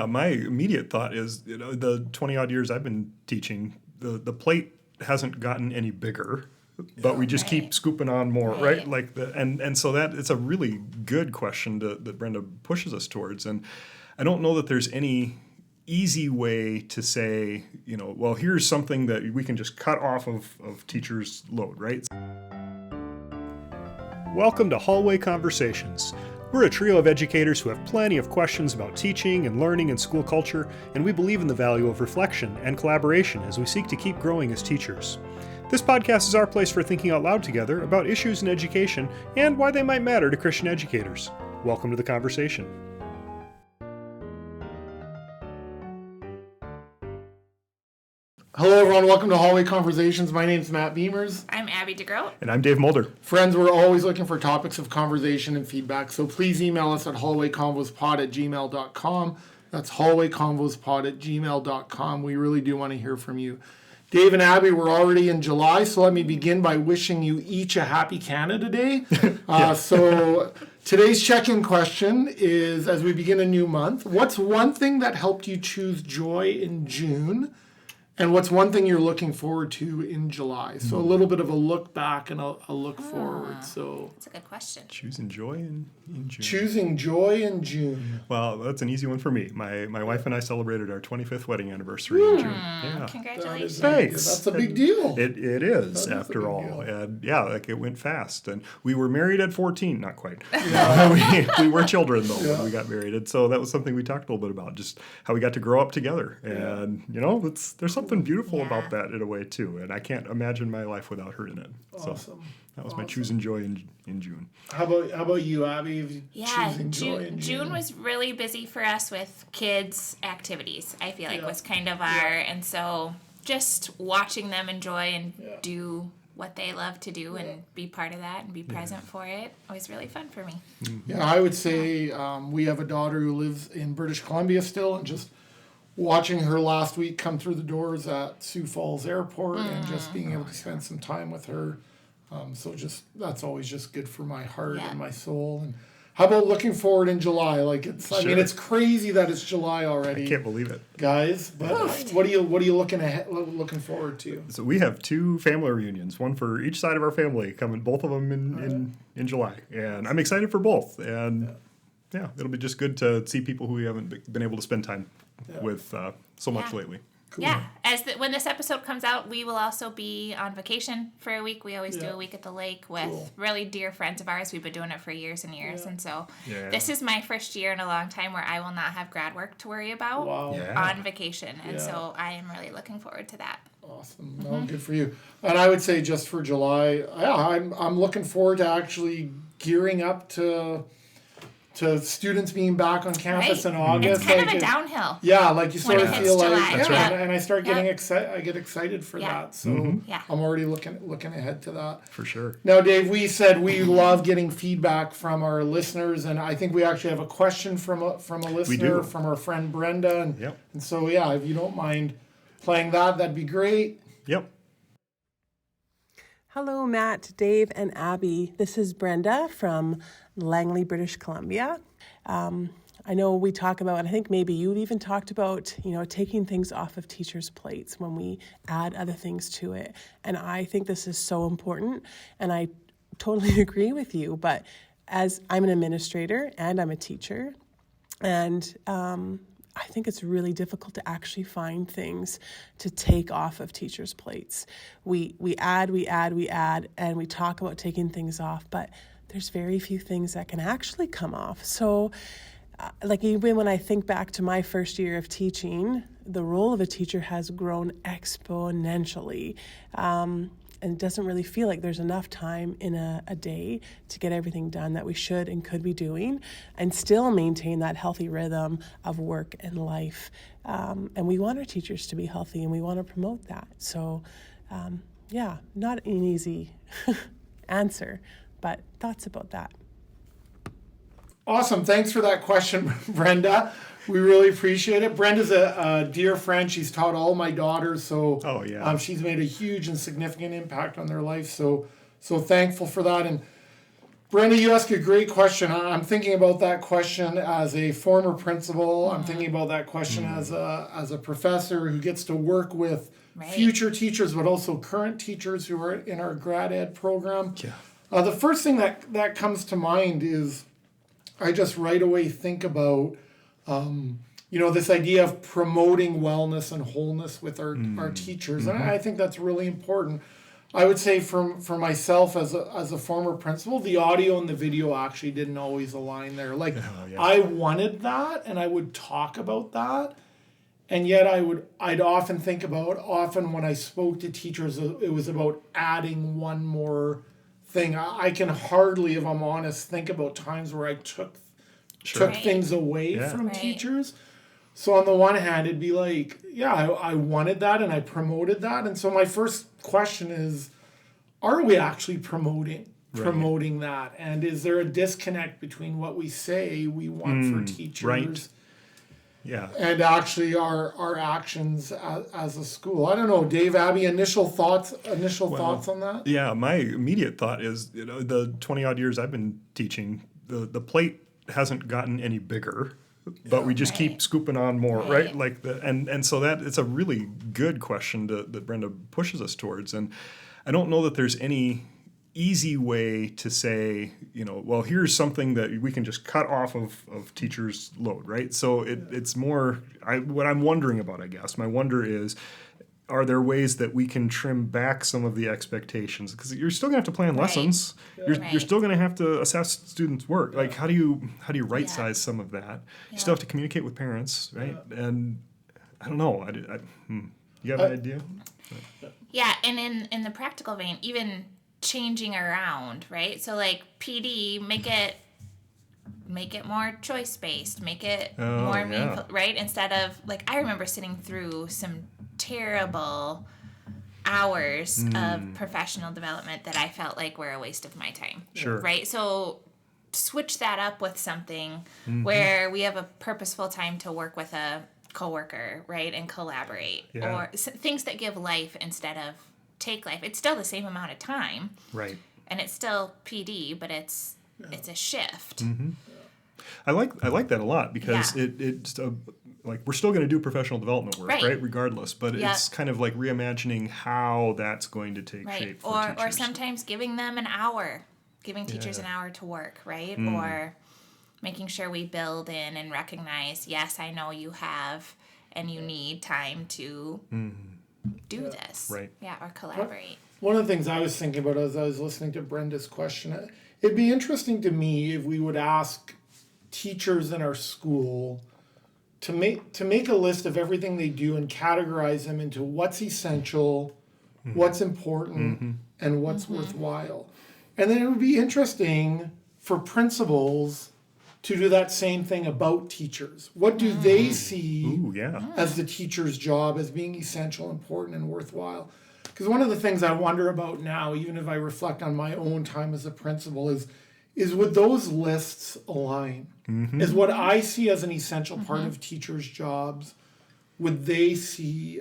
My immediate thought is, the 20 odd years I've been teaching, the plate hasn't gotten any bigger, but we just keep scooping on more, right? Like and so that it's a really good question that Brenda pushes us towards. And I don't know that there's any easy way to say, well, here's something that we can just cut off of teachers' load, right? Welcome to Hallway Conversations. We're a trio of educators who have plenty of questions about teaching and learning and school culture, and we believe in the value of reflection and collaboration as we seek to keep growing as teachers. This podcast is our place for thinking out loud together about issues in education and why they might matter to Christian educators. Welcome to the conversation. Hello everyone, welcome to Hallway Conversations. My name's Matt Beamers. I'm Abby DeGroat. And I'm Dave Mulder. Friends, we're always looking for topics of conversation and feedback, so please email us at hallwayconvospod@gmail.com. That's hallwayconvospod@gmail.com. We really do want to hear from you. Dave and Abby, we're already in July, so let me begin by wishing you each a happy Canada Day. So today's check-in question is, as we begin a new month, what's one thing that helped you choose joy in June? And what's one thing you're looking forward to in July? So a little bit of a look back and a look forward. So that's a good question. Choosing joy in June. Choosing joy in June. Well, that's an easy one for me. My wife and I celebrated our 25th wedding anniversary in June. Yeah. Congratulations. Thanks. That's a big deal. It is, after all. And it went fast. And we were married at 14, not quite. We were children, though, when we got married. And so that was something we talked a little bit about, just how we got to grow up together. And, there's something beautiful about that in a way, too. And I can't imagine my life without her in it. Awesome. So that was my choosing joy in June. How about you, Abby? Choosing joy in June was really busy for us with kids' activities, I feel like was kind of and so just watching them enjoy and do what they love to do and be part of that and be present for it was really fun for me. Yeah, I would say we have a daughter who lives in British Columbia still, and just watching her last week come through the doors at Sioux Falls Airport and just being able to spend some time with her. So that's always just good for my heart and my soul. And how about looking forward in July? It's crazy that it's July already. I can't believe it, guys. But what are you looking forward to? So we have two family reunions, one for each side of our family, coming, both of them in July, and I'm excited for both. And it'll be just good to see people who we haven't been able to spend time with so much lately. Cool. Yeah, when this episode comes out, we will also be on vacation for a week. We always do a week at the lake with really dear friends of ours. We've been doing it for years and years, and so this is my first year in a long time where I will not have grad work to worry about on vacation, and so I am really looking forward to that. Awesome. No, good for you. And I would say just for July, I'm looking forward to actually gearing up to students being back on campus in August. It's kind of a downhill. Yeah, like you sort of feel like, and I start getting excited. I get excited for that. So I'm already looking ahead to that. For sure. Now, Dave, we said we love getting feedback from our listeners, and I think we actually have a question from a listener, from our friend Brenda. And so, if you don't mind playing that'd be great. Yep. Hello, Matt, Dave, and Abby. This is Brenda from Langley, British Columbia. I know we talk about, and I think maybe you've even talked about, taking things off of teachers' plates when we add other things to it. And I think this is so important, and I totally agree with you. But as I'm an administrator and I'm a teacher, and I think it's really difficult to actually find things to take off of teachers' plates. We add, and we talk about taking things off, but there's very few things that can actually come off. So, even when I think back to my first year of teaching, the role of a teacher has grown exponentially. And it doesn't really feel like there's enough time in a day to get everything done that we should and could be doing and still maintain that healthy rhythm of work and life. And we want our teachers to be healthy, and we want to promote that. So, not an easy answer, but thoughts about that. Awesome. Thanks for that question, Brenda. We really appreciate it. Brenda's a dear friend. She's taught all my daughters, so she's made a huge and significant impact on their life. So thankful for that. And Brenda, you ask a great question. I'm thinking about that question as a former principal. I'm thinking about that question as a professor who gets to work with future teachers, but also current teachers who are in our grad ed program. Yeah. The first thing that comes to mind is I just right away think about this idea of promoting wellness and wholeness with our teachers. And I think that's really important. I would say for myself as a former principal, the audio and the video actually didn't always align there. Like I wanted that and I would talk about that. And yet I'd often think about when I spoke to teachers, it was about adding one more thing. I can hardly, if I'm honest, think about times where I took things away from teachers. So on the one hand, it'd be like, I wanted that and I promoted that. And so my first question is, are we actually promoting that? And is there a disconnect between what we say we want for teachers and actually our actions as a school? I don't know, Dave, Abby, initial thoughts on that? Yeah, my immediate thought is, the 20 odd years I've been teaching, the plate hasn't gotten any bigger. But we just keep scooping on more, right? Like and so that it's a really good question that Brenda pushes us towards. And I don't know that there's any easy way to say, well, here's something that we can just cut off of teachers' load, right? So it's more what I'm wondering about, I guess. My wonder is, are there ways that we can trim back some of the expectations? Because you're still going to have to plan lessons. You're still going to have to assess students' work. Like, how do you right size some of that? You still have to communicate with parents, right? And I don't know. You have an idea? Yeah, and in the practical vein, even changing around, right? So like PD, make it more choice based, make it more meaningful, right? Instead of like, I remember sitting through some terrible hours of professional development that I felt like were a waste of my time. Sure. Right? So switch that up with something where we have a purposeful time to work with a coworker, right? And collaborate. Yeah. Or things that give life instead of take life. It's still the same amount of time. Right. And it's still PD, but it's a shift. I like that a lot because it's like we're still going to do professional development work, right? Regardless, but it's kind of like reimagining how that's going to take shape for teachers. Or sometimes giving them an hour, giving teachers an hour to work, right? Or making sure we build in and recognize, yes, I know you have and you need time to do this. Right. Yeah, or collaborate. One of the things I was thinking about as I was listening to Brenda's question, it'd be interesting to me if we would ask teachers in our school to make a list of everything they do and categorize them into what's essential, what's important, and what's worthwhile. And then it would be interesting for principals to do that same thing about teachers. What do they see as the teacher's job as being essential, important, and worthwhile? Because one of the things I wonder about now, even if I reflect on my own time as a principal, is would those lists align? Is what I see as an essential part of teachers' jobs, would they see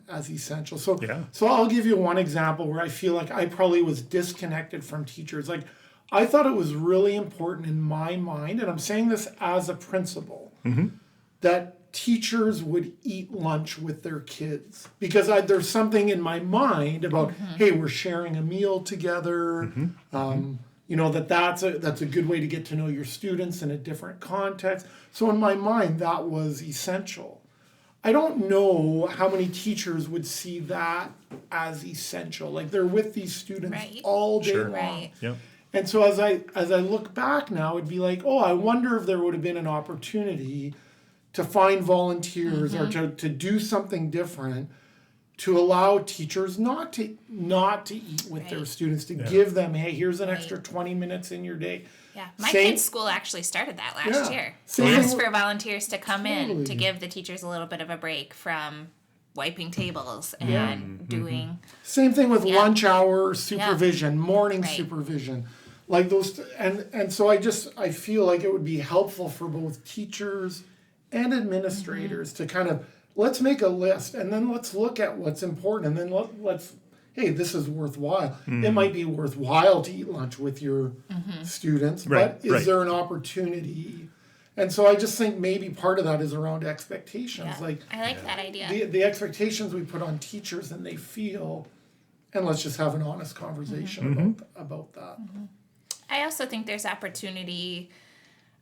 as essential? So I'll give you one example where I feel like I probably was disconnected from teachers. Like, I thought it was really important in my mind, and I'm saying this as a principal, that teachers would eat lunch with their kids. Because there's something in my mind about, hey, we're sharing a meal together, that's a good way to get to know your students in a different context. So in my mind, that was essential. I don't know how many teachers would see that as essential. Like, they're with these students all day long. Right. Yep. And so as I look back now, it'd be like, I wonder if there would have been an opportunity to find volunteers or to do something different to allow teachers not to eat with their students, to give them, hey, here's an extra 20 minutes in your day. Yeah, my kids' school actually started that last year. Asked for volunteers to come in to give the teachers a little bit of a break from wiping tables and doing. Same thing with lunch hour supervision, morning supervision. Like those, and so I feel like it would be helpful for both teachers and administrators to kind of, let's make a list and then let's look at what's important and then let's hey, this is worthwhile. It might be worthwhile to eat lunch with your students, but is there an opportunity? And so I just think maybe part of that is around expectations. Yeah. Like I like that idea. the expectations we put on teachers and they feel, and let's just have an honest conversation about that. I also think there's opportunity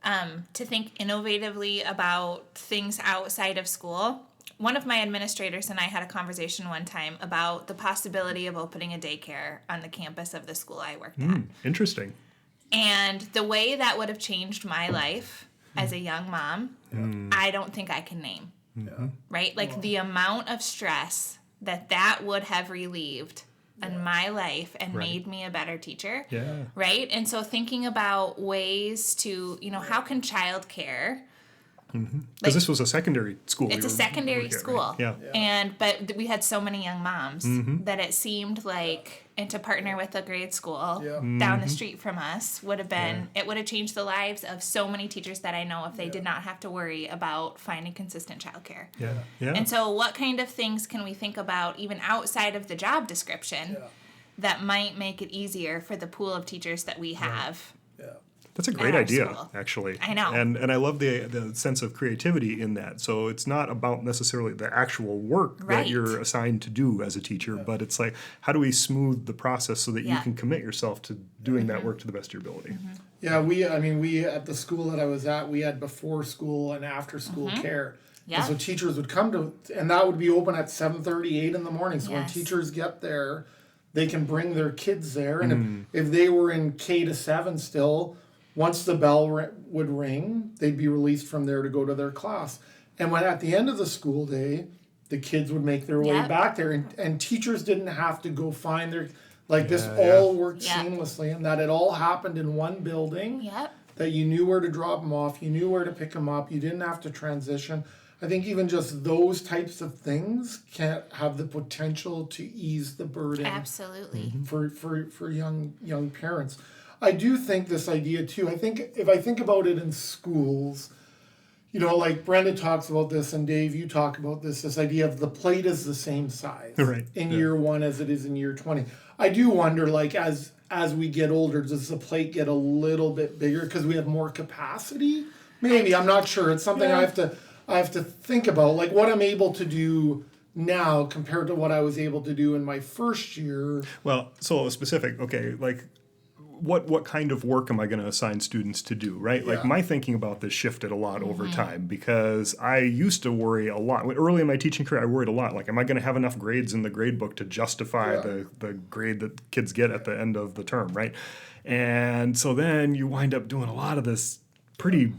to think innovatively about things outside of school. One of my administrators and I had a conversation one time about the possibility of opening a daycare on the campus of the school I worked at. Interesting. And the way that would have changed my life as a young mom, I don't think I can name. Right? Like the amount of stress that would have relieved in my life and made me a better teacher. Yeah. Right? And so thinking about ways to, how can childcare... Because this was a secondary school. It's a secondary school. Right? Yeah. But we had so many young moms that it seemed like, and to partner with a grade school down the street from us would have been, it would have changed the lives of so many teachers that I know if they did not have to worry about finding consistent childcare. Yeah. Yeah. And so what kind of things can we think about even outside of the job description that might make it easier for the pool of teachers that we have? That's a great our idea, school. actually. I know. And I love the sense of creativity in that. So it's not about necessarily the actual work that Right. you're assigned to do as a teacher, but it's like, how do we smooth the process so that you Yeah. can commit yourself to doing that work to the best of your ability? Yeah, we at the school that I was at, we had before school and after school care. Yeah. And so teachers would come to, and that would be open at 7:30, 8 in the morning. So when Yes. teachers get there, they can bring their kids there. And if they were in K to 7 still, once the bell would ring, they'd be released from there to go to their class. And when at the end of the school day, the kids would make their way Yep. back there. And teachers didn't have to go find their, like this all worked Yeah. seamlessly, and that it all happened in one building. Yep. That you knew where to drop them off, you knew where to pick them up, you didn't have to transition. I think even just those types of things can have the potential to ease the burden Absolutely. for young parents. I do think this idea too. I think if I think about it in schools, like Brenda talks about this, and Dave, you talk about this idea of the plate is the same size Right. in year 1 as it is in year 20. I do wonder, like as we get older, does the plate get a little bit bigger because we have more capacity? Maybe, I'm not sure. It's something I have to think about, like what I'm able to do now compared to what I was able to do in my first year. Well, so specific, okay, like what kind of work am I going to assign students to do, right? Like my thinking about this shifted a lot over time because I used to worry a lot. Early in my teaching career, I worried a lot. Like, am I going to have enough grades in the grade book to justify the grade that kids get at the end of the term, right? And so then you wind up doing a lot of this pretty,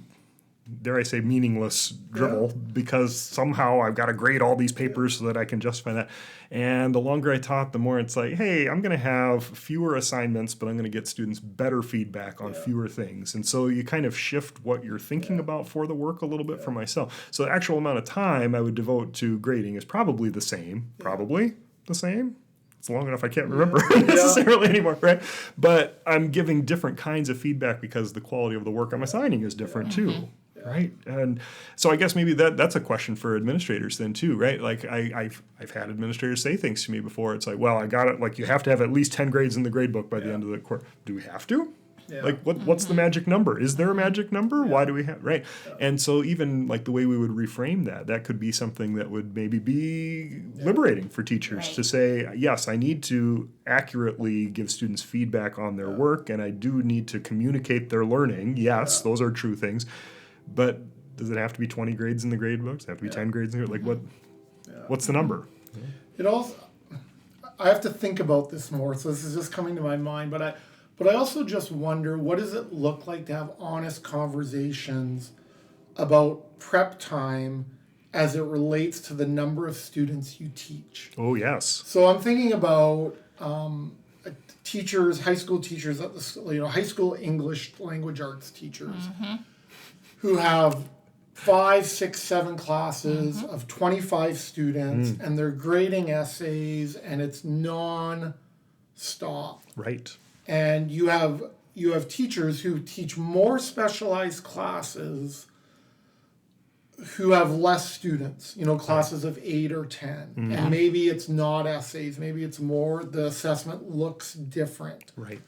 dare I say, meaningless dribble because somehow I've got to grade all these papers so that I can justify that. And the longer I taught, the more it's like, hey, I'm going to have fewer assignments, but I'm going to get students better feedback on fewer things. And so you kind of shift what you're thinking about for the work a little bit for myself. So the actual amount of time I would devote to grading is probably the same. It's long enough I can't remember necessarily anymore, right? But I'm giving different kinds of feedback because the quality of the work I'm assigning is different too. Right. And so I guess maybe that's a question for administrators then too, right? Like I've had administrators say things to me before. It's like, well, I got it. Like you have to have at least 10 grades in the grade book by the end of the course. Do we have to? Yeah. Like what's the magic number? Is there a magic number? Yeah. Why do we have, right? Yeah. And so even like the way we would reframe that could be something that would maybe be liberating for teachers to say, yes, I need to accurately give students feedback on their work and I do need to communicate their learning. Yes, those are true things. But does it have to be 20 grades in the grade books? Does it have to be 10 grades in the grade? Like what's the number? It also, I have to think about this more. So this is just coming to my mind, but I also just wonder, what does it look like to have honest conversations about prep time as it relates to the number of students you teach? Oh, yes. So I'm thinking about teachers, high school teachers, high school English language arts teachers who have 5, 6, 7 classes of 25 students and they're grading essays and it's non-stop. Right. And you have teachers who teach more specialized classes who have less students, classes of 8 or 10, and maybe it's not essays, maybe it's more, the assessment looks different. Right.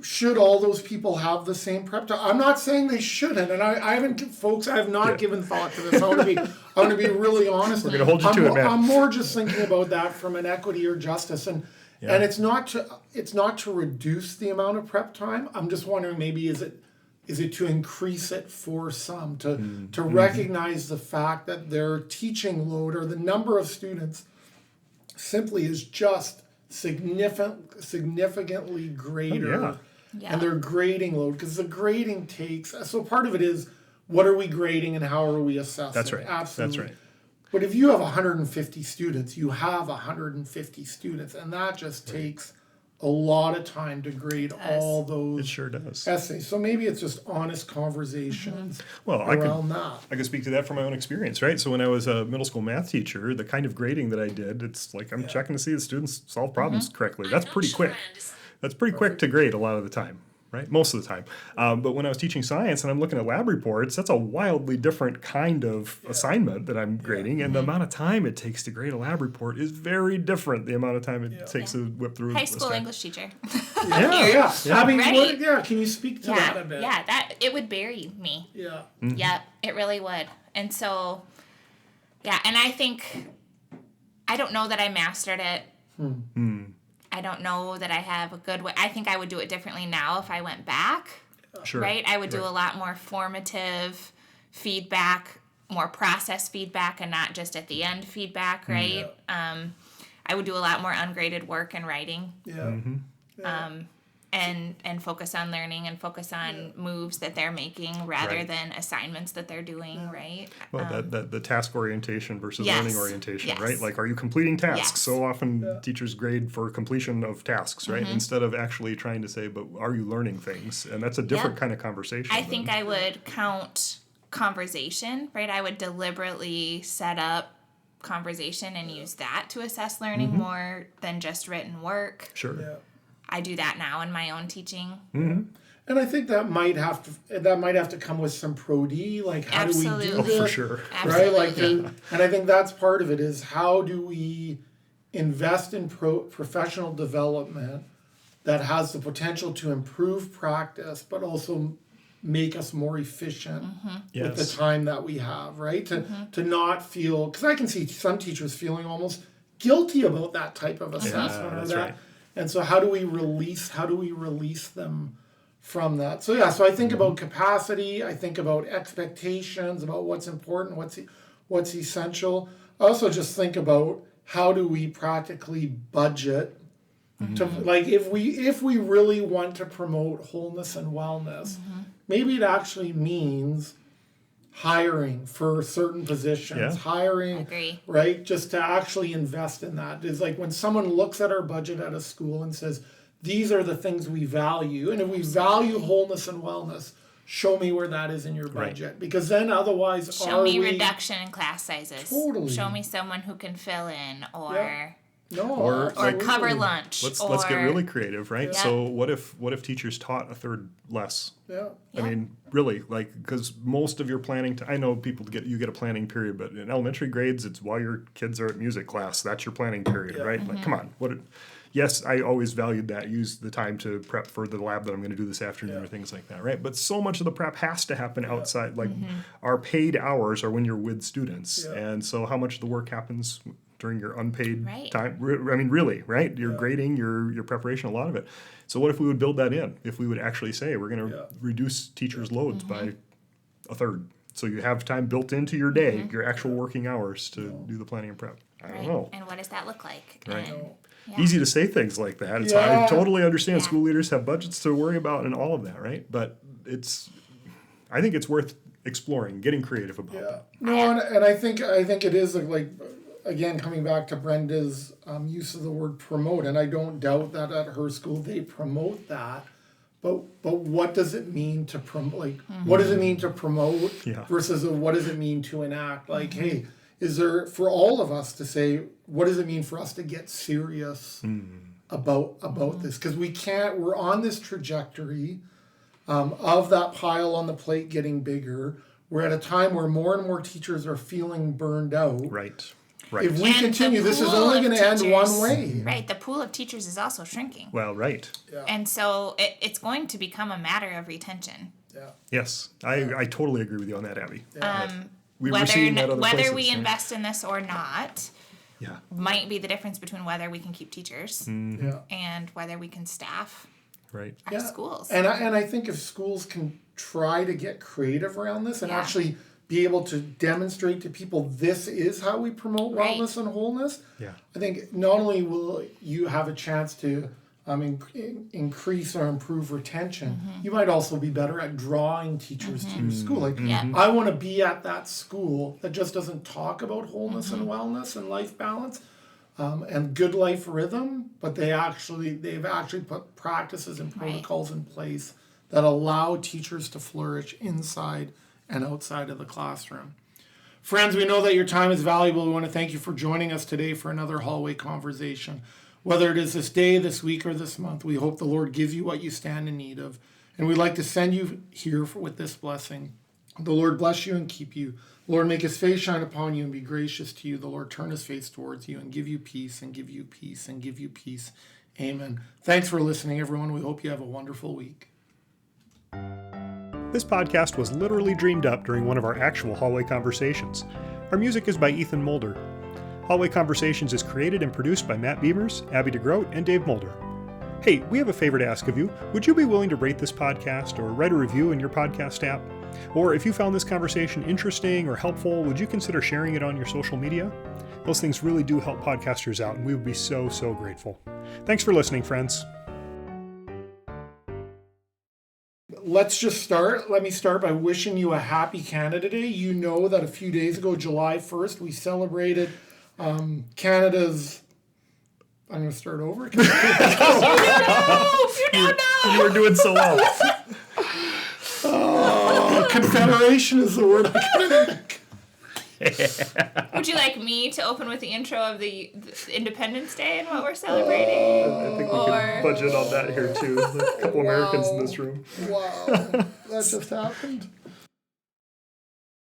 Should all those people have the same prep time? I'm not saying they shouldn't, and I haven't, folks, I have not given thought to this. I want to be really honest. We're going to hold you to it, man. I'm more just thinking about that from an equity or justice, and it's not to reduce the amount of prep time. I'm just wondering, maybe is it to increase it for some, to recognize the fact that their teaching load or the number of students simply is just significantly greater and their grading load, because the grading takes, so part of it is, what are we grading and how are we assessing? That's right. Absolutely. That's right. But if you have 150 students, you have 150 students, and that just takes a lot of time to grade all those It sure does. essays. So maybe it's just honest conversations Well, around that. I can speak to that from my own experience, right? So when I was a middle school math teacher, the kind of grading that I did, it's like I'm checking to see the students solve problems correctly. That's pretty quick. That's pretty quick to grade a lot of the time, right? Most of the time. But when I was teaching science and I'm looking at lab reports, that's a wildly different kind of assignment that I'm grading. And the amount of time it takes to grade a lab report is very different. The amount of time it takes to whip through High school English teacher. Yeah. I mean, Right? can you speak to that a bit? Yeah, it would bury me. Yeah. Yep, it really would. And so, and I think, I don't know that I mastered it. I don't know that I have a good way. I think I would do it differently now if I went back. Sure. Right? I would do a lot more formative feedback, more process feedback, and not just at the end feedback, right? I would do a lot more ungraded work and writing. And focus on learning and focus on moves that they're making rather than assignments that they're doing, right? Well, the task orientation versus Yes. learning orientation, Yes. right? Like, are you completing tasks? Yes. So often teachers grade for completion of tasks, right? Instead of actually trying to say, but are you learning things? And that's a different kind of conversation. I think I would count conversation, right? I would deliberately set up conversation and use that to assess learning more than just written work. Sure. Yeah. I do that now in my own teaching. And I think that might have to come with some pro-D, like how do we do Absolutely. this? For sure. Right? Like, Absolutely. and I think that's part of it, is how do we invest in professional development that has the potential to improve practice, but also make us more efficient with the time that we have, right? To not feel, because I can see some teachers feeling almost guilty about that type of assessment or that's that. right. And so how do we release them from that? So I think about capacity, I think about expectations, about what's important, what's essential. I also just think about how do we practically budget to, like, if we really want to promote wholeness and wellness, maybe it actually means hiring for certain positions, hiring, Agree. right? Just to actually invest in that. It's like when someone looks at our budget at a school and says, these are the things we value. And if we value wholeness and wellness, show me where that is in your budget. Because then otherwise, Show me reduction in class sizes. Totally. Show me someone who can fill in or Or cover lunch. Let's get really creative, right? Yeah. So what if teachers taught a third less? Yeah. I mean, really, like, because most of your planning, I know people get a planning period, but in elementary grades, it's while your kids are at music class. That's your planning period, right? Like, come on, yes, I always valued that. Use the time to prep for the lab that I'm going to do this afternoon or things like that, right? But so much of the prep has to happen outside. Like, our paid hours are when you're with students, and so how much of the work happens during your unpaid time? I mean, really, right? Your grading, your preparation, a lot of it. So what if we would build that in? If we would actually say we're going to reduce teachers' loads by a third, so you have time built into your day, your actual working hours to do the planning and prep. I don't know. And what does that look like? Right. And, Easy to say things like that. It's I totally understand school leaders have budgets to worry about and all of that, right? But I think it's worth exploring, getting creative about. Yeah. No, and I think it is like, again, coming back to Brenda's use of the word promote, and I don't doubt that at her school they promote that. But what does it mean to promote? Like, what does it mean to promote versus what does it mean to enact? Like, hey, is there, for all of us to say, what does it mean for us to get serious about this? Because we're on this trajectory of that pile on the plate getting bigger. we're at a time where more and more teachers are feeling burned out. Right. If we And continue, the this is pool only of going to end teachers- one way. Right, the pool of teachers is also shrinking. Well, right. And so it's going to become a matter of retention. Yeah. Yes, I totally agree with you on that, Abby. We're Whether seeing that other whether places, we right? invest in this or not Yeah. might be the difference between whether we can keep teachers Yeah. and whether we can staff Right. our schools. And I think if schools can try to get creative around this and Yeah. actually be able to demonstrate to people this is how we promote Right. wellness and wholeness, Yeah. I think not only will you have a chance to increase or improve retention, you might also be better at drawing teachers to your school. Like, Yeah. I want to be at that school that just doesn't talk about wholeness and wellness and life balance and good life rhythm, but they've actually put practices and protocols in place that allow teachers to flourish inside and outside of the classroom. Friends, we know that your time is valuable. We want to thank you for joining us today for another hallway conversation. Whether it is this day, this week, or this month, we hope the Lord gives you what you stand in need of. And we'd like to send you here with this blessing. The Lord bless you and keep you. The Lord make his face shine upon you and be gracious to you. The Lord turn his face towards you and give you peace and give you peace and give you peace. Amen. Thanks for listening, everyone. We hope you have a wonderful week. This podcast was literally dreamed up during one of our actual hallway conversations. Our music is by Ethan Mulder. Hallway Conversations is created and produced by Matt Beamers, Abby DeGroat, and Dave Mulder. Hey, we have a favor to ask of you. Would you be willing to rate this podcast or write a review in your podcast app? Or if you found this conversation interesting or helpful, would you consider sharing it on your social media? Those things really do help podcasters out, and we would be so, so grateful. Thanks for listening, friends. Let me start by wishing you a happy Canada Day. You know that a few days ago, July 1st, we celebrated Canada's... I'm going to start over. You were doing so well. Confederation is the word I couldn't think. Would you like me to open with the intro of the Independence Day and what we're celebrating? I think we can budget on that here too. There's a couple Americans in this room. Wow. That just happened.